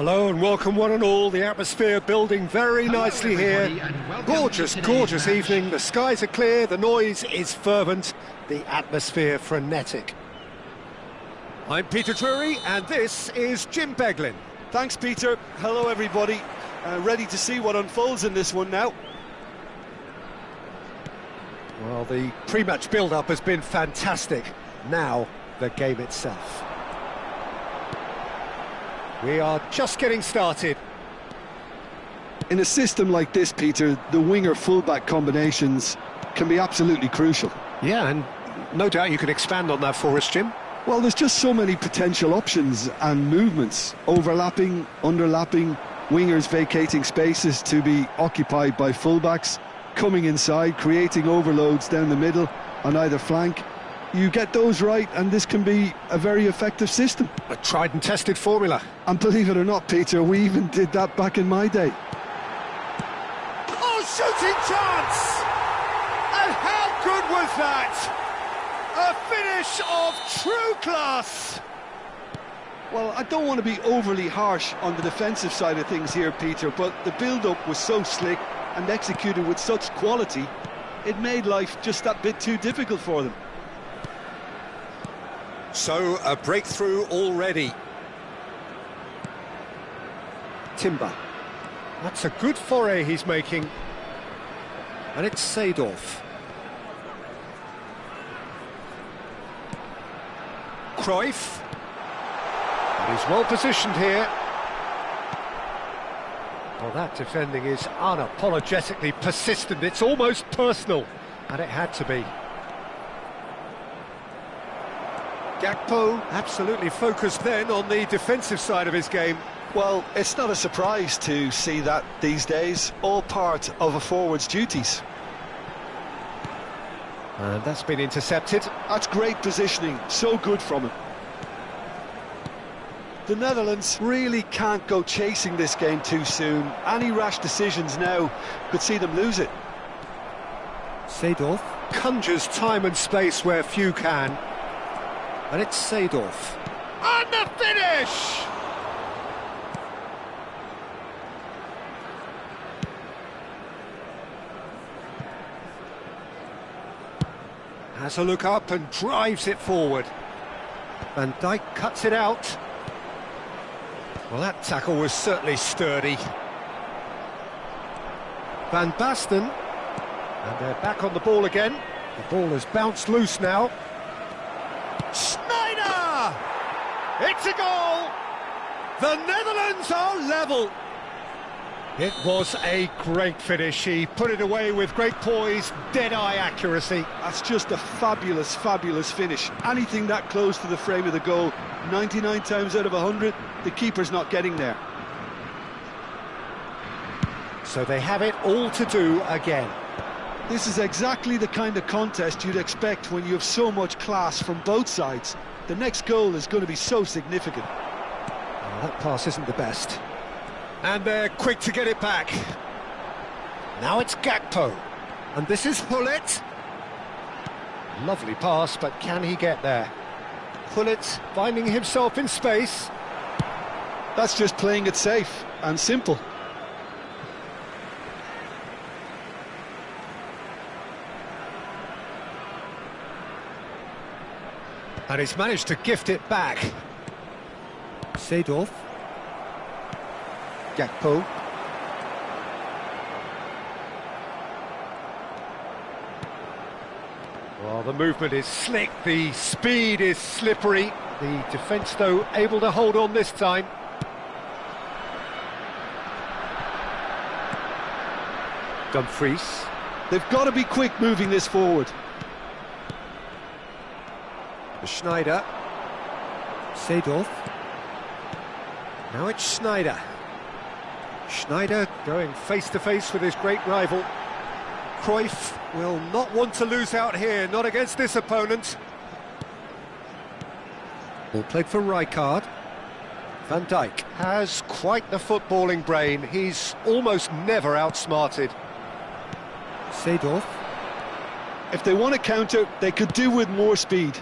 Hello and welcome one and all. The atmosphere building very nicely here. Gorgeous, gorgeous evening. The skies are clear, the noise is fervent, the atmosphere frenetic. I'm Peter Drury and this is Jim Beglin. Thanks, Peter. Hello, everybody. Ready to see what unfolds in this one now. Well, the pre-match build-up has been fantastic. Now, the game itself. We are just getting started. In a system like this, Peter, the winger-fullback combinations can be absolutely crucial. Yeah, and no doubt you can expand on that for us, Jim. Well, there's just so many potential options and movements. Overlapping, underlapping, wingers vacating spaces to be occupied by fullbacks, coming inside, creating overloads down the middle on either flank. You get those right and this can be a very effective system. A tried and tested formula. And believe it or not, Peter, we even did that back in my day. Oh, shooting chance! And how good was that? A finish of true class! Well, I don't want to be overly harsh on the defensive side of things here, Peter, but the build-up was so slick and executed with such quality, it made life just that bit too difficult for them. So, a breakthrough already. Timber. That's a good foray he's making. And it's Seedorf. Cruyff. And he's well positioned here. Well, that defending is unapologetically persistent. It's almost personal. And it had to be. Gakpo absolutely focused then on the defensive side of his game. Well, it's not a surprise to see that these days, all part of a forward's duties. And that's been intercepted. That's great positioning, so good from him. The Netherlands really can't go chasing this game too soon. Any rash decisions now could see them lose it. Seedorf conjures time and space where few can. And it's Seedorf. And the finish! Has a look up and drives it forward. Van Dijk cuts it out. Well, that tackle was certainly sturdy. Van Basten. And they're back on the ball again. The ball has bounced loose now. Sneijder! It's a goal! The Netherlands are level! It was a great finish. He put it away with great poise, dead-eye accuracy. That's just a fabulous, fabulous finish. Anything that close to the frame of the goal, 99 times out of 100, the keeper's not getting there. So they have it all to do again. This is exactly the kind of contest you'd expect when you have so much class from both sides. The next goal is going to be so significant. Well, that pass isn't the best. And they're quick to get it back. Now it's Gakpo. And this is Hullet. Lovely pass, but can he get there? Hullet finding himself in space. That's just playing it safe and simple. And he's managed to gift it back. Seedorf. Gakpo. Well, the movement is slick, the speed is slippery. The defence, though, able to hold on this time. Dumfries. They've got to be quick moving this forward. Sneijder. Seedorf. Now it's Sneijder. Sneijder going face-to-face with his great rival. Cruyff will not want to lose out here, not against this opponent. Ball played for Rijkaard. Van Dijk has quite the footballing brain. He's almost never outsmarted. Seedorf. If they want to counter, they could do with more speed.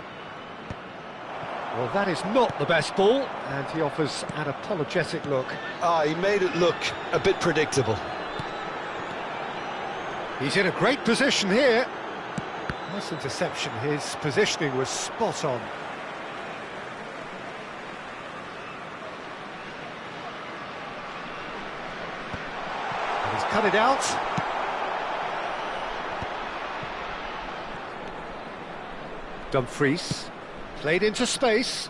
Well, that is not the best ball, and he offers an apologetic look. He made it look a bit predictable. He's in a great position here. Nice interception, his positioning was spot on. And he's cut it out. Dumfries, played into space.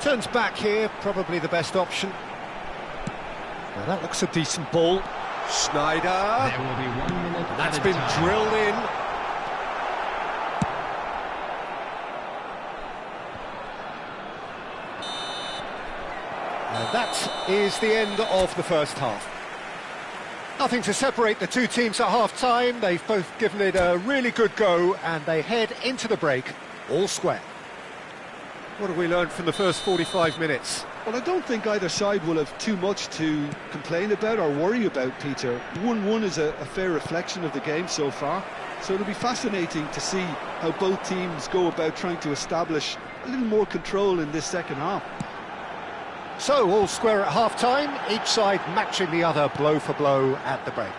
Turns back here, probably the best option. Now that looks a decent ball. Schneider. There will be 1 minute. And that's been drilled in. And that is the end of the first half. Nothing to separate the two teams at half-time. They've both given it a really good go, and they head into the break all square. What have we learned from the first 45 minutes? Well, I don't think either side will have too much to complain about or worry about, Peter. 1-1 is a fair reflection of the game so far, so it'll be fascinating to see how both teams go about trying to establish a little more control in this second half. So, all square at half-time, each side matching the other blow for blow at the break.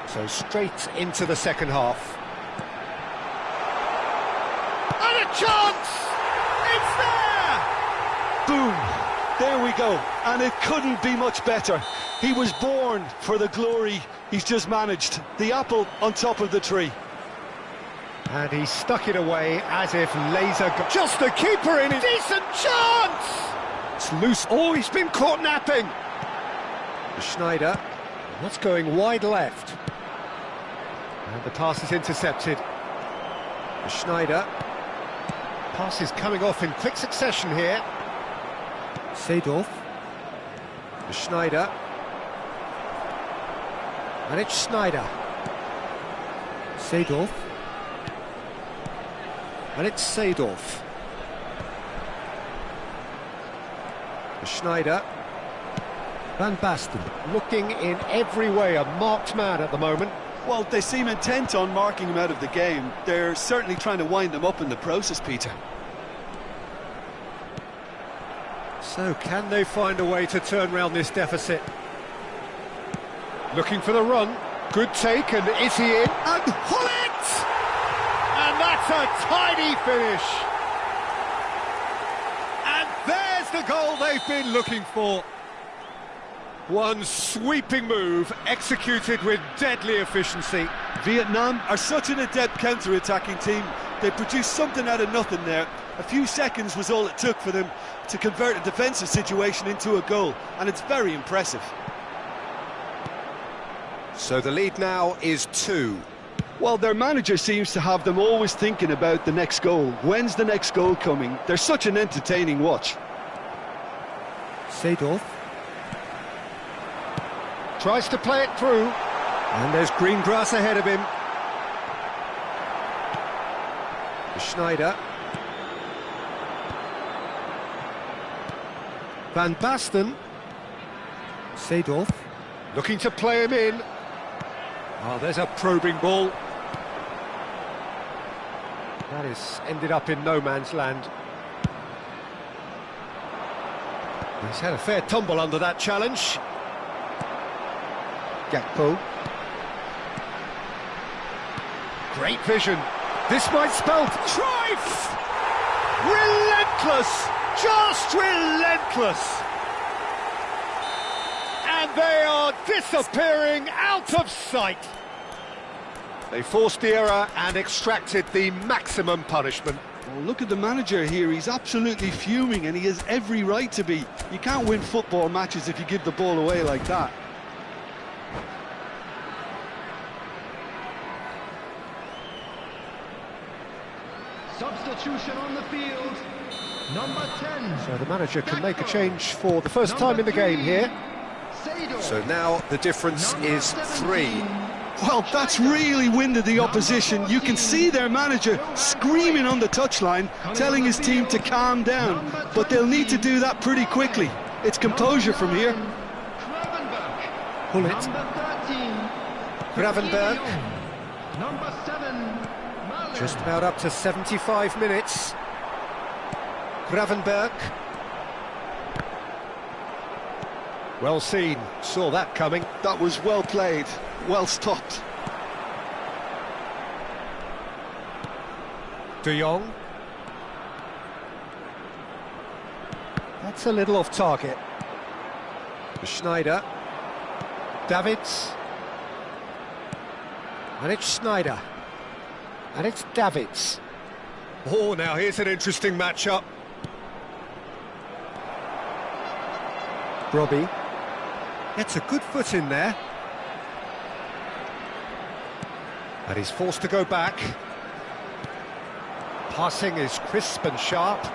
So straight into the second half. And a chance! It's there! Boom! There we go, and it couldn't be much better. He was born for the glory he's just managed. The apple on top of the tree. And he stuck it away as if laser gun. Just the keeper in it. Decent chance! It's loose. Oh, he's been caught napping. Schneider. That's going wide left. And the pass is intercepted. Schneider. Pass is coming off in quick succession here. Seedorf. Schneider. And it's Schneider. Seedorf. And it's Seedorf. Schneider. Van Basten looking in every way a marked man at the moment. Well, they seem intent on marking him out of the game. They're certainly trying to wind him up in the process, Peter. So can they find a way to turn around this deficit? Looking for the run. Good take, and is he in? And Hullet! And that's a tidy finish. And there's the goal they've been looking for. One sweeping move, executed with deadly efficiency. Vietnam are such an adept counter-attacking team. They produced something out of nothing there. A few seconds was all it took for them to convert a defensive situation into a goal, and it's very impressive. So the lead now is 2. Well, their manager seems to have them always thinking about the next goal. When's the next goal coming? They're such an entertaining watch. Seedorf tries to play it through, and there's green grass ahead of him. Schneider. Van Basten. Seedorf looking to play him in. Oh, there's a probing ball. That is ended up in no man's land. He's had a fair tumble under that challenge. Gakpo. Great vision. This might spell trife! Relentless! Just relentless! And they are disappearing out of sight. They forced the error and extracted the maximum punishment. Well, look at the manager here. He's absolutely fuming, and he has every right to be. You can't win football matches if you give the ball away like that. Substitution on the field, number 10. So the manager can make a change for the first time in the game here. So now the difference is 3. Well, that's really winded the opposition. You can see their manager screaming on the touchline, telling his team to calm down. But they'll need to do that pretty quickly. It's composure from here. Hullet. Number 13. Gravenberg. Number 7, Mahler. Just about up to 75 minutes. Gravenberg. Well seen, saw that coming. That was well played, well stopped. De Jong. That's a little off target. Schneider. Davids. And it's Schneider. And it's Davids. Oh, now here's an interesting matchup. Robbie. Gets a good foot in there. And he's forced to go back. Passing is crisp and sharp.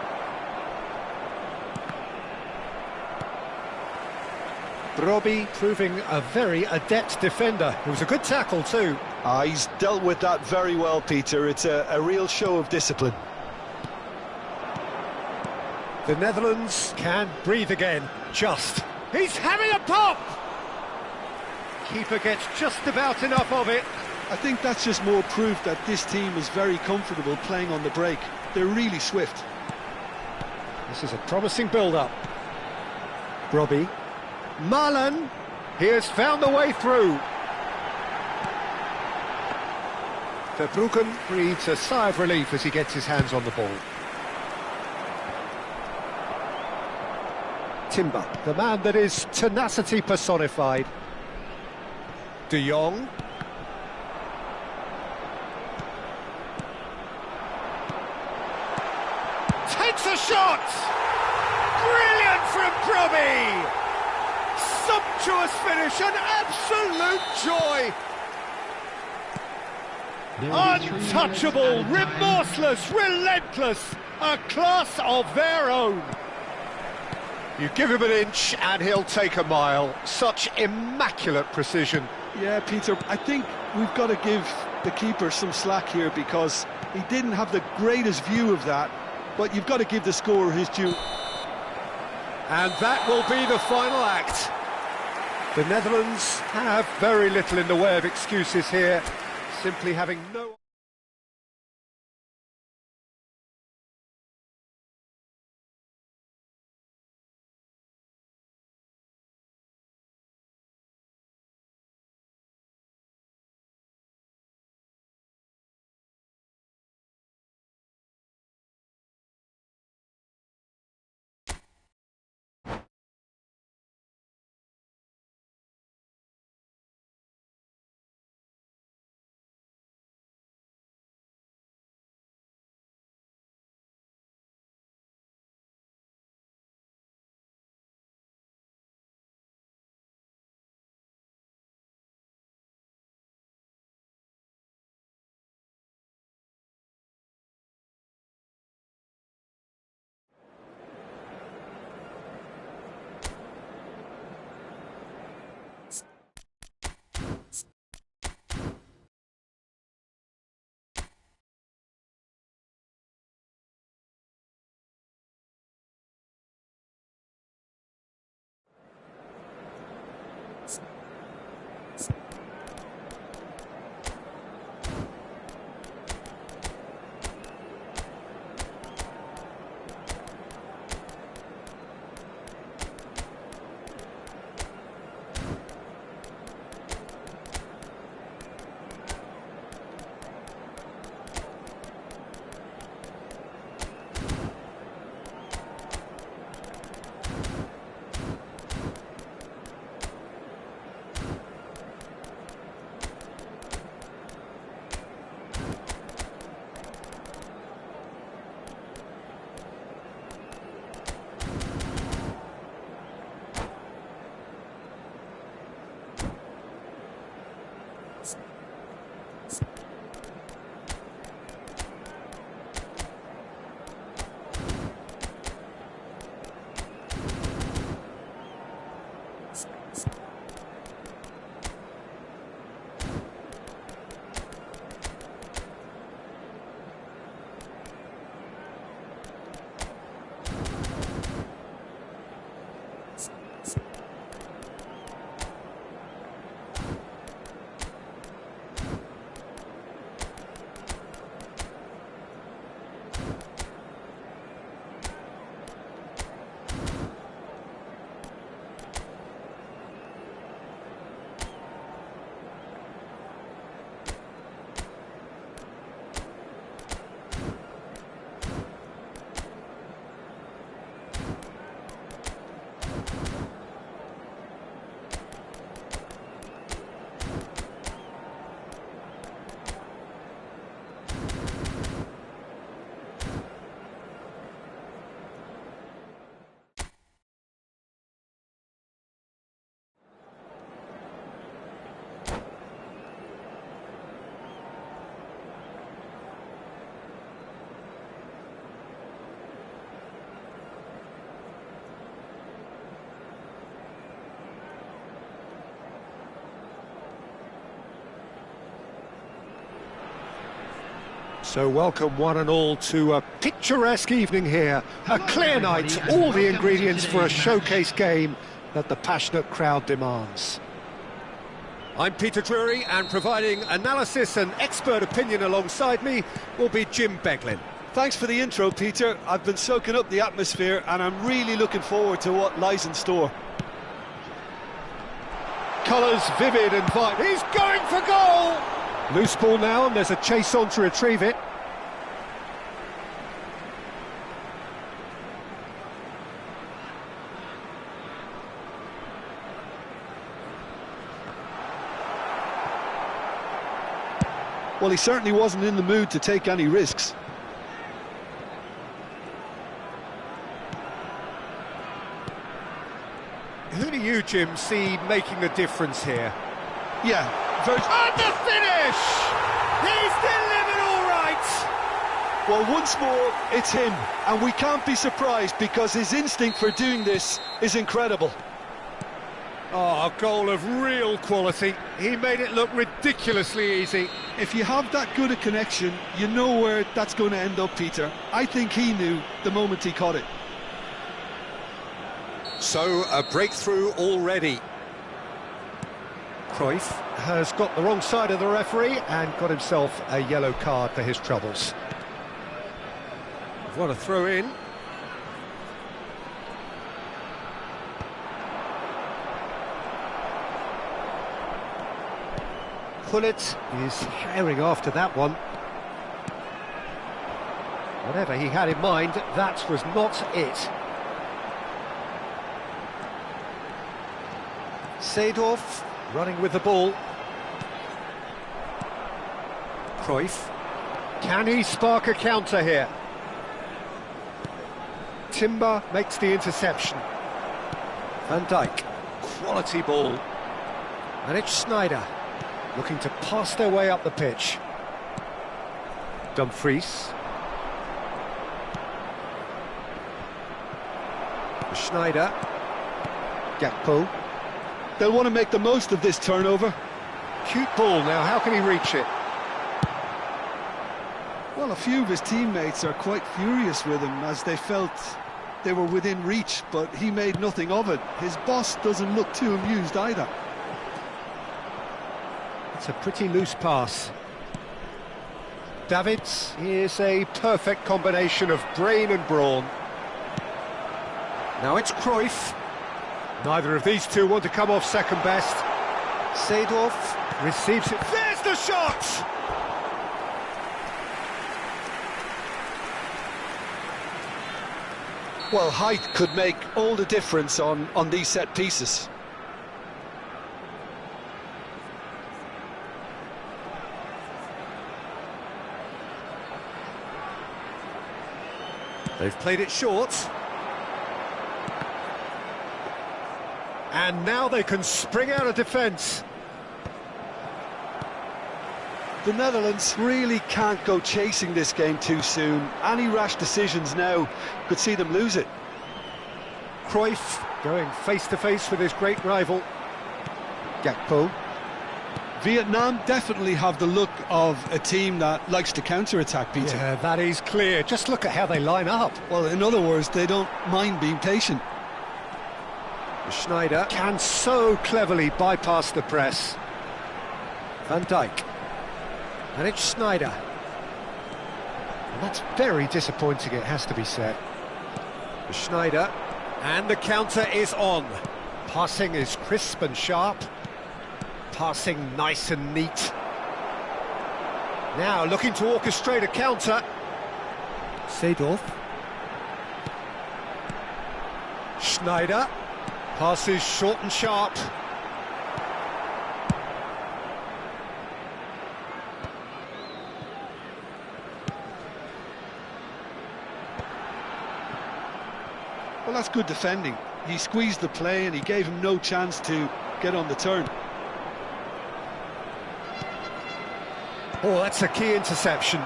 Robbie proving a very adept defender. It was a good tackle too. He's dealt with that very well, Peter. It's a real show of discipline. The Netherlands can breathe again. Just. He's having a pop! Keeper gets just about enough of it. I think that's just more proof that this team is very comfortable playing on the break. They're really swift. This is a promising build-up. Robbie. Marlon. He has found the way through. Verbruggen breathes a sigh of relief as he gets his hands on the ball. Timber, the man that is tenacity personified. De Jong. Takes a shot! Brilliant from Brobby! Sumptuous finish, an absolute joy! Untouchable, remorseless, relentless, a class of their own. You give him an inch and he'll take a mile. Such immaculate precision. Yeah, Peter, I think we've got to give the keeper some slack here because he didn't have the greatest view of that, but you've got to give the scorer his due. And that will be the final act. The Netherlands have very little in the way of excuses here, simply having no... So welcome one and all to a picturesque evening here. A clear night, all the ingredients for a showcase game that the passionate crowd demands. I'm Peter Drury, and providing analysis and expert opinion alongside me will be Jim Beglin. Thanks for the intro, Peter. I've been soaking up the atmosphere and I'm really looking forward to what lies in store. Colours vivid and vibrant. He's going for goal! Loose ball now, and there's a chase on to retrieve it. Well, he certainly wasn't in the mood to take any risks. Who do you, Jim, see making the difference here? Yeah, And the finish! He's delivered all right! well, once more, it's him. And we can't be surprised because his instinct for doing this is incredible. Oh, a goal of real quality. He made it look ridiculously easy. If you have that good a connection, you know where that's going to end up, Peter. I think he knew the moment he caught it. So, a breakthrough already. Cruyff has got the wrong side of the referee and got himself a yellow card for his troubles. What a throw in. Pullet is herring after that one. Whatever he had in mind, that was not it. Seedorf running with the ball. Cruyff. Can he spark a counter here? Timber makes the interception. Van Dijk. Quality ball. And it's Sneijder, looking to pass their way up the pitch. Dumfries. Sneijder. Gakpo. They'll want to make the most of this turnover. Cute ball now, how can he reach it? Well, a few of his teammates are quite furious with him as they felt they were within reach, but he made nothing of it. His boss doesn't look too amused either. It's a pretty loose pass. Davids is a perfect combination of brain and brawn. Now it's Cruyff. Neither of these two want to come off second best. Seedorf receives it. There's the shot! Well, height could make all the difference on these set pieces. They've played it short. And now they can spring out of defence. The Netherlands really can't go chasing this game too soon. Any rash decisions now could see them lose it. Cruyff going face-to-face with his great rival. Gakpo. Vietnam definitely have the look of a team that likes to counter-attack, Peter. Yeah, that is clear. Just look at how they line up. Well, in other words, they don't mind being patient. Sneijder can so cleverly bypass the press. Van Dijk. And it's Sneijder. And that's very disappointing, it has to be said. Sneijder. And the counter is on. Passing is crisp and sharp. Passing nice and neat. Now looking to orchestrate a counter. Seedorf. Sneijder. Passes short and sharp. Well, that's good defending. He squeezed the play and he gave him no chance to get on the turn. Oh, that's a key interception.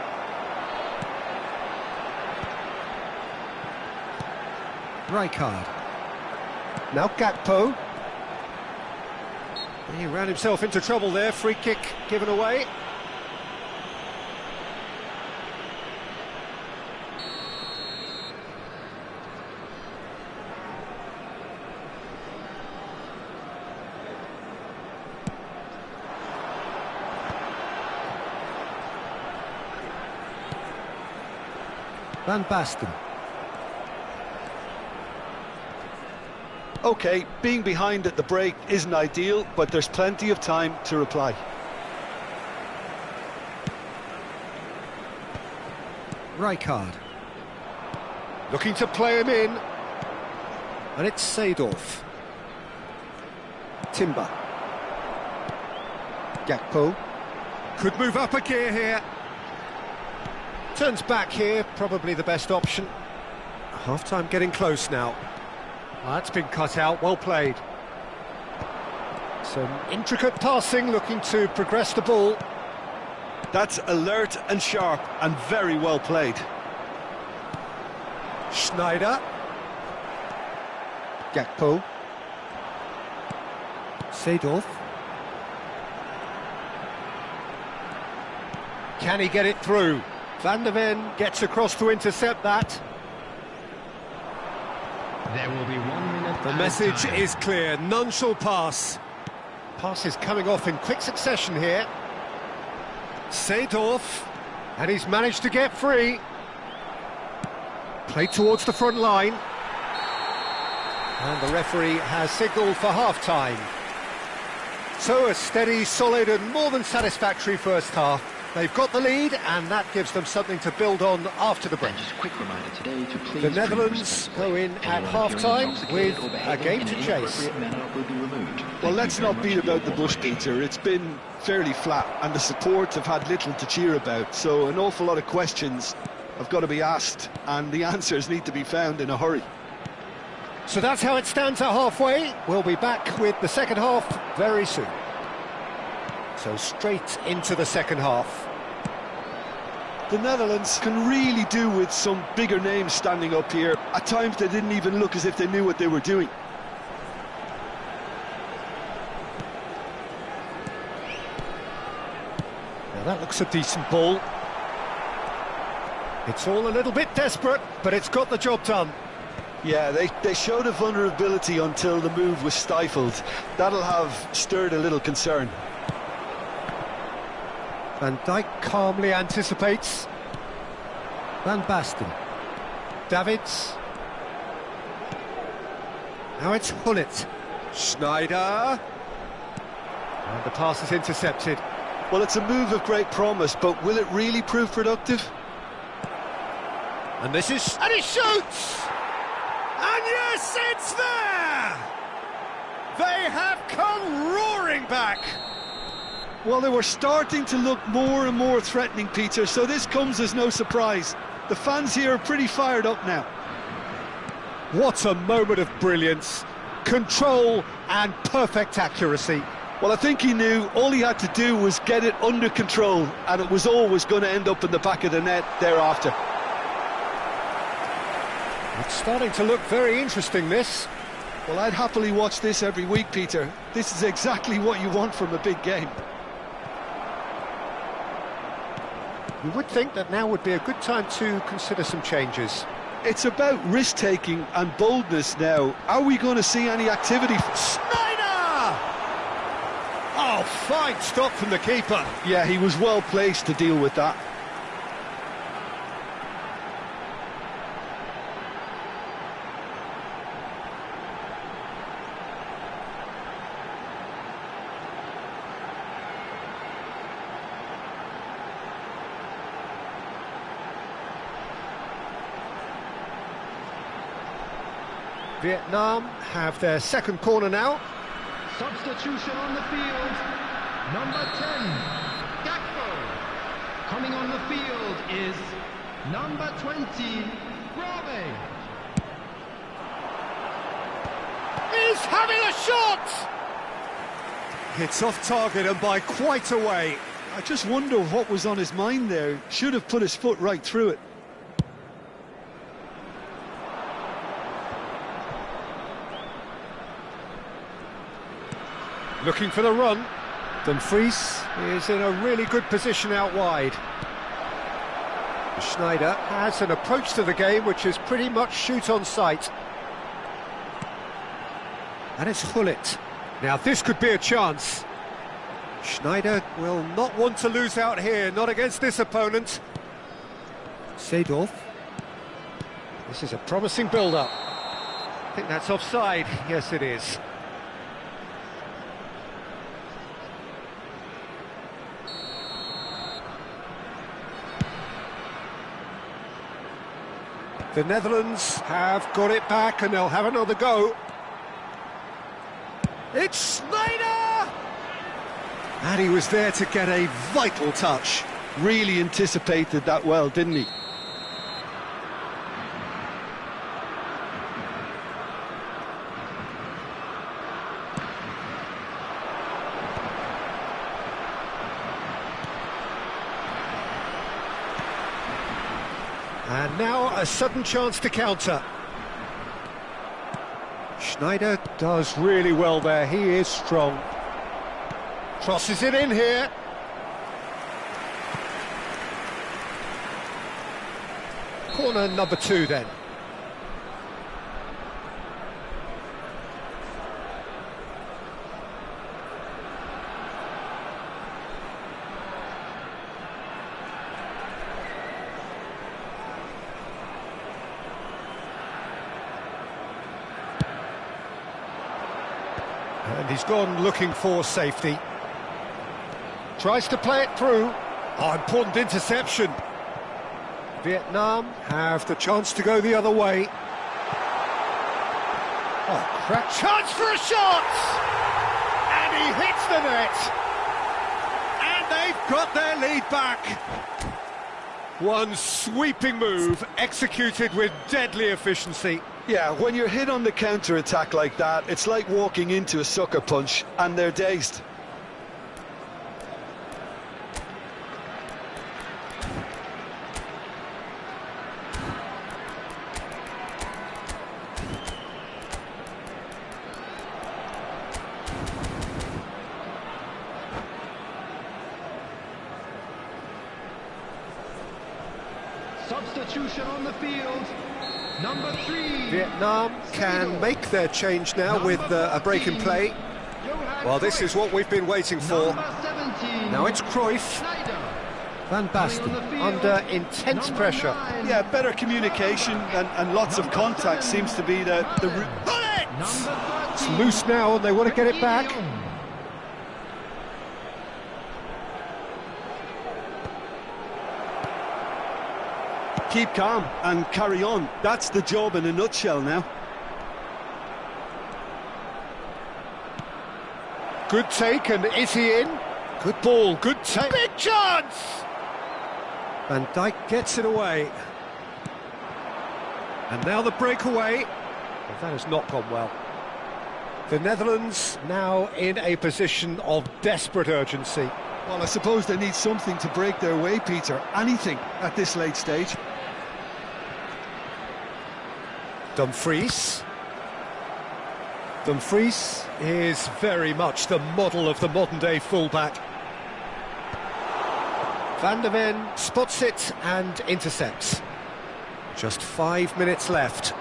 Rijkaard. Now Gakpo. He ran himself into trouble there. Free kick given away. Van Basten. OK, being behind at the break isn't ideal, but there's plenty of time to reply. Rijkaard. Looking to play him in. And it's Seedorf. Timber. Gakpo. Could move up a gear here. Turns back here, probably the best option. Half-time getting close now. Well, that's been cut out, well played. Some intricate passing, looking to progress the ball. That's alert and sharp and very well played. Schneider. Gakpo. Seedorf. Can he get it through? Van der Ven gets across to intercept that. There will be 1 minute. The message is clear, none shall pass. Pass is coming off in quick succession here. Seedorf, and he's managed to get free. Played towards the front line. And the referee has signalled for half-time. So a steady, solid and more than satisfactory first half. They've got the lead, and that gives them something to build on after the break. And just a quick reminder today to please the Netherlands go in at half-time with a game to chase. Well, let's not beat about the bush, Peter. It's been fairly flat, and the support have had little to cheer about. So an awful lot of questions have got to be asked, and the answers need to be found in a hurry. So that's how it stands at halfway. We'll be back with the second half very soon. So straight into the second half. The Netherlands can really do with some bigger names standing up here. At times they didn't even look as if they knew what they were doing. Now that looks a decent ball. It's all a little bit desperate, but it's got the job done. Yeah, they showed a vulnerability until the move was stifled. That'll have stirred a little concern. Van Dijk calmly anticipates. Van Basten. Davids. Now it's Hullet. Schneider. And the pass is intercepted. Well, it's a move of great promise, but will it really prove productive? And this is... And he shoots! And yes, it's there! They have come roaring back! Well, they were starting to look more and more threatening, Peter, so this comes as no surprise. The fans here are pretty fired up now. What a moment of brilliance, control and perfect accuracy. Well, I think he knew all he had to do was get it under control, and it was always going to end up in the back of the net thereafter. It's starting to look very interesting, this. Well, I'd happily watch this every week, Peter. This is exactly what you want from a big game. You would think that now would be a good time to consider some changes. It's about risk-taking and boldness now. Are we going to see any activity? Schneider! Oh, fine stop from the keeper. Yeah, he was well placed to deal with that. Vietnam have their second corner now. Substitution on the field. Number 10, Gakpo. Coming on the field is number 20, Brave. He's having a shot! It's off target and by quite a way. I just wonder what was on his mind there. Should have put his foot right through it. Looking for the run. Dumfries is in a really good position out wide. Schneider has an approach to the game which is pretty much shoot on sight. And it's Hullet. Now this could be a chance. Schneider will not want to lose out here, not against this opponent. Seedorf. This is a promising build-up. I think that's offside. Yes, it is. The Netherlands have got it back and they'll have another go. It's Snyder! And he was there to get a vital touch. Really anticipated that well, didn't he? And now a sudden chance to counter. Schneider does really well there, he is strong. Crosses it in here. Corner number 2 then. And he's gone looking for safety. Tries to play it through. Oh, important interception. Vietnam have the chance to go the other way. Oh, crack chance for a shot! And he hits the net. And they've got their lead back. One sweeping move, executed with deadly efficiency. Yeah, when you're hit on the counter-attack like that, it's like walking into a sucker punch and they're dazed. Substitution on the field. Number 3. Vietnam can make their change now with a break in play. Well, this is what we've been waiting for. Now it's Cruyff. Van Basten under intense pressure. Yeah, better communication and lots of contact seems to be the route. It's loose now and they want to get it back. Keep calm and carry on. That's the job in a nutshell now. Good take, and is he in? Good ball, good take. Big chance! Van Dijk gets it away. And now the breakaway. Well, that has not gone well. The Netherlands now in a position of desperate urgency. Well, I suppose they need something to break their way, Peter. Anything at this late stage. Dumfries. Dumfries is very much the model of the modern-day fullback. Van der Ven spots it and intercepts. Just 5 minutes left.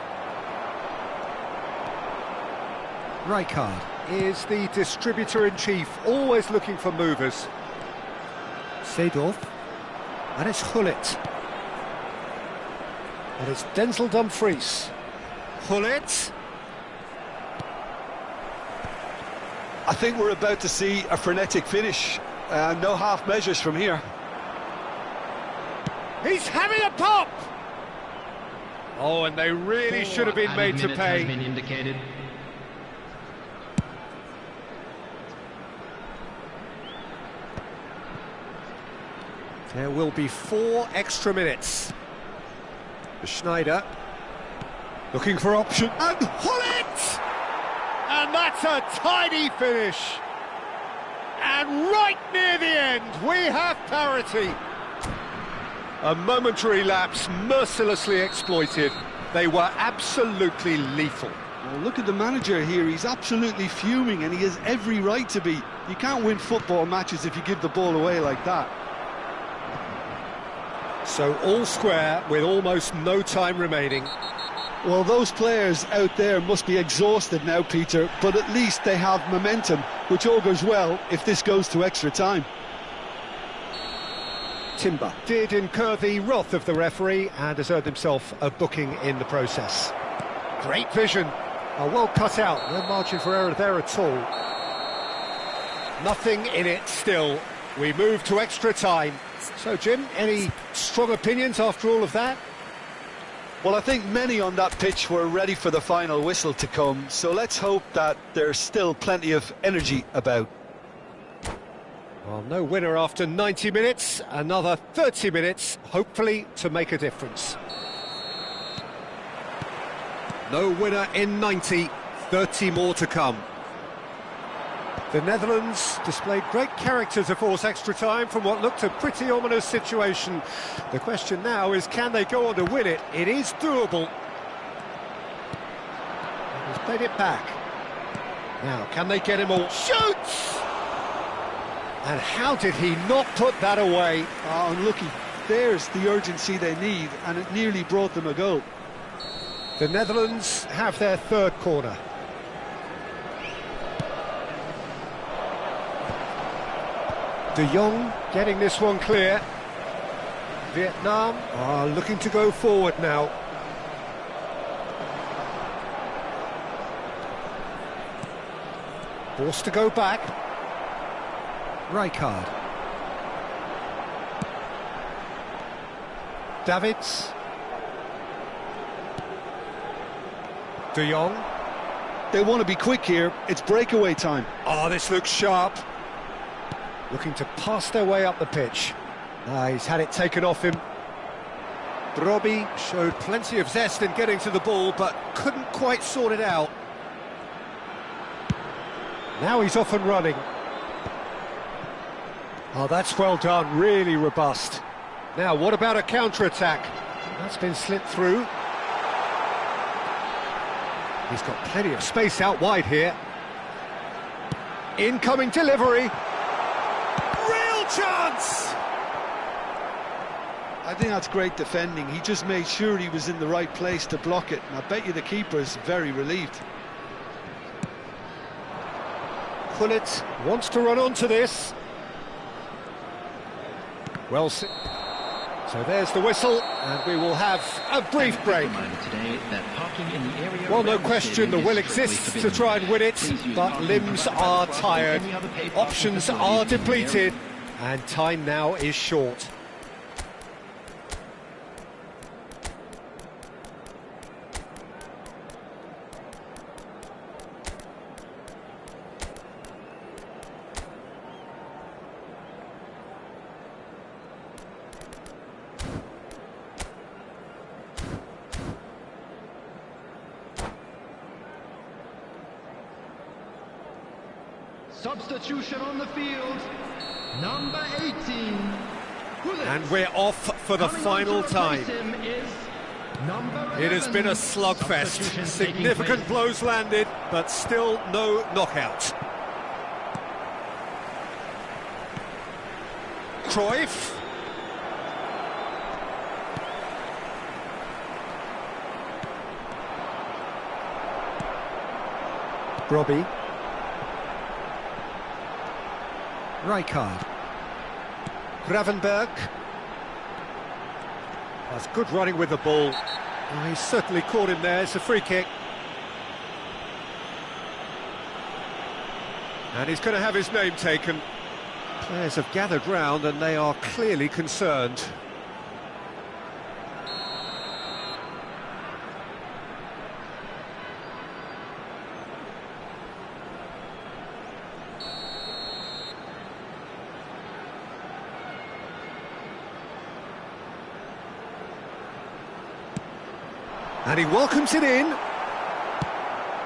Rijkaard is the distributor-in-chief, always looking for movers. Seedorf, and it's Gullit. And it's Denzel Dumfries. Gullit. I think we're about to see a frenetic finish. No half measures from here. He's having a pop! Oh, and they really should have been made to pay. Been indicated. There will be 4 extra minutes. Schneider looking for option, and Gullit! And that's a tidy finish. And right near the end, we have parity. A momentary lapse mercilessly exploited. They were absolutely lethal. Well, look at the manager here. He's absolutely fuming, and he has every right to be. You can't win football matches if you give the ball away like that. So all square with almost no time remaining. Well, those players out there must be exhausted now, Peter, but at least they have momentum, which augurs well if this goes to extra time. Timber did incur the wrath of the referee and has earned himself a booking in the process. Great vision. Oh, well cut out. No margin for error there at all. Nothing in it still. We move to extra time. So, Jim, any strong opinions after all of that? Well, I think many on that pitch were ready for the final whistle to come, so let's hope that there's still plenty of energy about. Well, no winner after 90 minutes, another 30 minutes, hopefully to make a difference. No winner in 90, 30 more to come. The Netherlands displayed great character to force extra time from what looked a pretty ominous situation. The question now is, can they go on to win it? It is doable. He's played it back. Now, can they get him all? Shoots! And how did he not put that away? Oh, unlucky. There's the urgency they need, and it nearly brought them a goal. The Netherlands have their third corner. De Jong getting this one clear. Vietnam are looking to go forward now. Forced to go back. Rijkaard. Davids. De Jong. They want to be quick here. It's breakaway time. Oh, this looks sharp. Looking to pass their way up the pitch. He's had it taken off him. Robbie showed plenty of zest in getting to the ball, but couldn't quite sort it out. Now he's off and running. Oh, that's well done, really robust. Now, what about a counter-attack? That's been slit through. He's got plenty of space out wide here. Incoming delivery. Real chance! I think that's great defending. He just made sure he was in the right place to block it, and I bet you the keeper is very relieved. Gullit wants to run onto this. Well, so there's the whistle, and we will have a brief break. Well, no question, the will exists to try and win it, but limbs are tired, options are depleted, and time now is short. Substitution on the field, number 18. And we're off for the final time. It has been a slugfest. Significant blows landed, but still no knockout. Cruyff. Robbie. Rijkaard. Gravenberg. That's good running with the ball. Oh, he's certainly caught him there. It's a free kick. And he's going to have his name taken. Players have gathered round and they are clearly concerned. And he welcomes it in.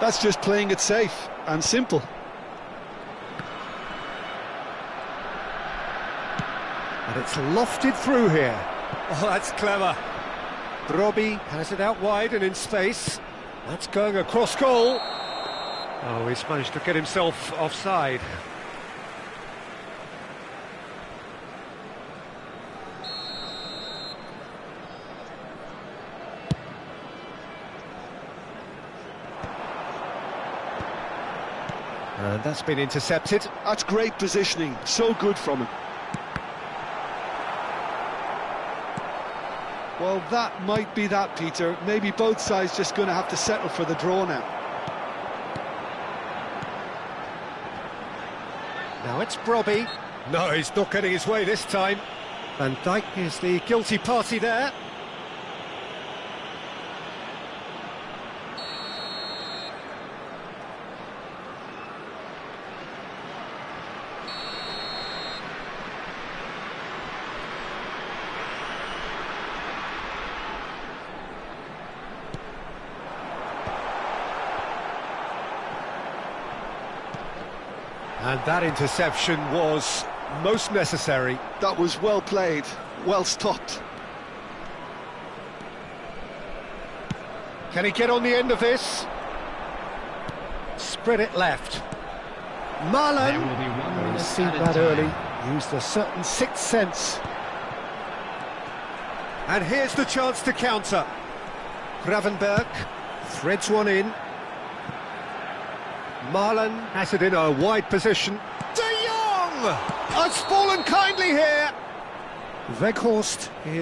That's just playing it safe and simple. And it's lofted through here. Oh, that's clever. Robbie has it out wide and in space. That's going across goal. Oh, he's managed to get himself offside. And that's been intercepted. That's great positioning, so good from him. Well, that might be that, Peter. Maybe both sides just going to have to settle for the draw now. Now it's Brobby. No, he's not getting his way this time. Van Dijk is the guilty party there. And that interception was most necessary. That was well played, well stopped. Can he get on the end of this? Spread it left. Marlon, There will be 1 minute he's seen added that time. early, used a certain sixth sense. And here's the chance to counter. Gravenberg threads one in. Marlon has it in a wide position. De Jong has fallen kindly here. Weghorst is